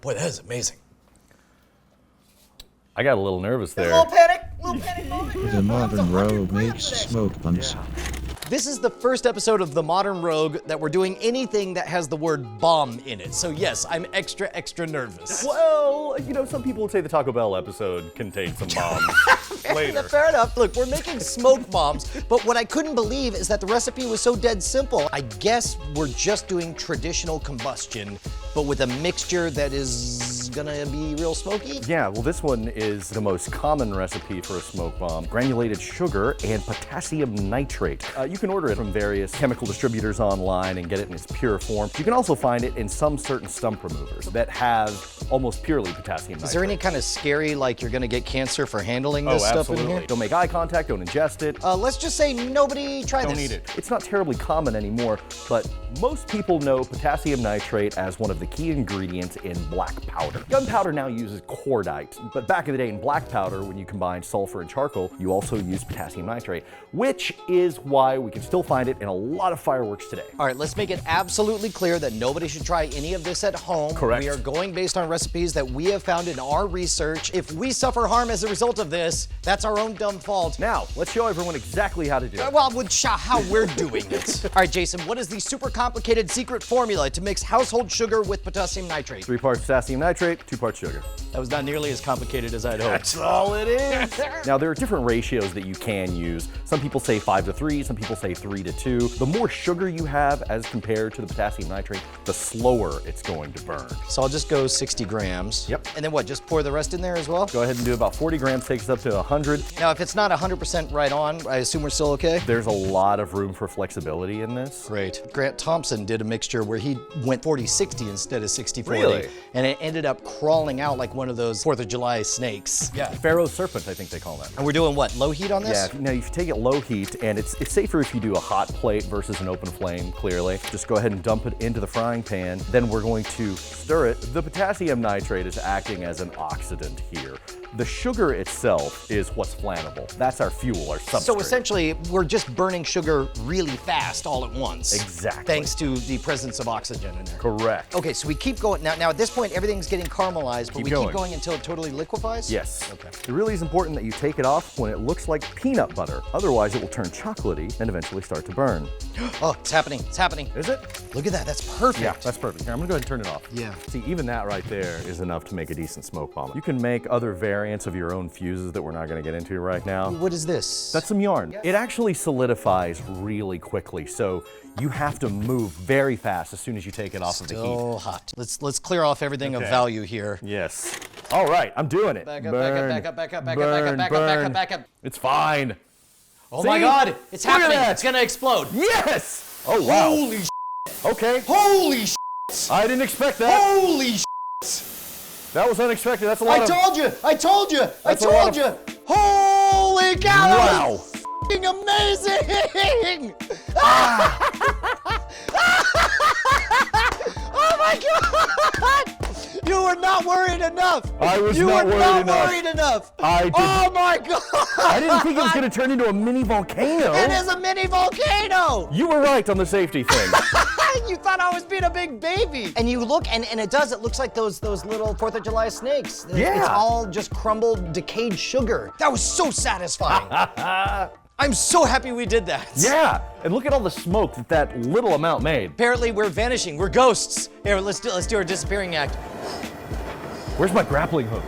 Boy, that is amazing. I got a little nervous there. A little panic moment. The modern rogue makes smoke bombs. This is the first episode of The Modern Rogue that we're doing anything that has the word bomb in it. So yes, I'm extra nervous. Well, you know, some people would say the Taco Bell episode contained some bombs later. Fair enough. Look, we're making smoke bombs, but what I couldn't believe is that the recipe was so dead simple. I guess we're just doing traditional combustion, but with a mixture that is gonna be real smoky? Yeah, well, this one is the most common recipe for a smoke bomb. Granulated sugar and potassium nitrate. You can order it from various chemical distributors online and get it in its pure form. You can also find it in some certain stump removers that have almost purely potassium nitrate. Is there any kind of scary, like you're gonna get cancer for handling this stuff in here? Don't make eye contact, don't ingest it. Let's just say nobody try this. Don't eat it. It's not terribly common anymore, but most people know potassium nitrate as one of the key ingredients in black powder. Gunpowder now uses cordite, but back in the day in black powder, when you combine sulfur and charcoal, you also use potassium nitrate, which is why we can still find it in a lot of fireworks today. All right, let's make it absolutely clear that nobody should try any of this at home. Correct. We are going based on recipes that we have found in our research. If we suffer harm as a result of this, that's our own dumb fault. Now, let's show everyone exactly how to do it. Well, how we're doing it. All right, Jason, what is the super complicated secret formula to mix household sugar with potassium nitrate? 3 parts potassium nitrate, 2 parts sugar. That was not nearly as complicated as I'd hoped. That's all it is. Now, there are different ratios that you can use. Some people say 5:3, some people say 3:2. The more sugar you have as compared to the potassium nitrate, the slower it's going to burn. So I'll just go 60 grams. Yep. And then what, just pour the rest in there as well? Go ahead and do about 40 grams, takes us up to 100. Now, if it's not 100% right on, I assume we're still okay? There's a lot of room for flexibility in this. Great. Grant Thompson did a mixture where he went 40-60 instead of 60-40. Really? And it ended up crawling out like one of those 4th of July snakes. Yeah, Pharaoh's serpent, I think they call that. And we're doing what, low heat on this? Yeah, now if you take it low heat, and it's safer if you do a hot plate versus an open flame, clearly. Just go ahead and dump it into the frying pan. Then we're going to stir it. The potassium nitrate is acting as an oxidant here. The sugar itself is what's flammable. That's our fuel, our substrate. So essentially, we're just burning sugar really fast all at once. Exactly. Thanks to the presence of oxygen in there. Correct. Okay, so we keep going. Now at this point, everything's getting caramelized, but Keep we going. keep going until it totally liquefies? Yes. Okay. It really is important that you take it off when it looks like peanut butter. Otherwise, it will turn chocolatey and eventually start to burn. Oh, it's happening. It's happening. Is it? Look at that. That's perfect. Yeah, that's perfect. Here, I'm gonna go ahead and turn it off. Yeah. See, even that right there is enough to make a decent smoke bomb. You can make other variants of your own fuses that we're not gonna get into right now. What is this? That's some yarn. It actually solidifies really quickly, so you have to move very fast as soon as you take it off of the heat. Still hot. Let's clear off everything of Okay. value here. Yes. All right, I'm doing it. Back up, Burn, back up, back up, back up, burn, back up, back up, back burn. up, back up. It's fine. Oh See? my God, it's Look at happening. that. It's gonna explode. Yes! Oh, wow. Holy Okay. Holy I didn't expect that. Holy That was unexpected. That's a lot I of... told you! I told you! I That's a lot told you! Holy cow! That Wow. was f***ing amazing! Oh my God! You were not worried enough! I was you not were worried not enough. worried enough! I did. Oh my God! I didn't think it was going to turn into a mini volcano. It is a mini volcano! You were right on the safety thing. You thought I was being a big baby. And you look, and it does, it looks like those little 4th of July snakes. Yeah. It's all just crumbled, decayed sugar. That was so satisfying. I'm so happy we did that. Yeah, and look at all the smoke that little amount made. Apparently we're vanishing, we're ghosts. Here, let's do our disappearing act. Where's my grappling hook?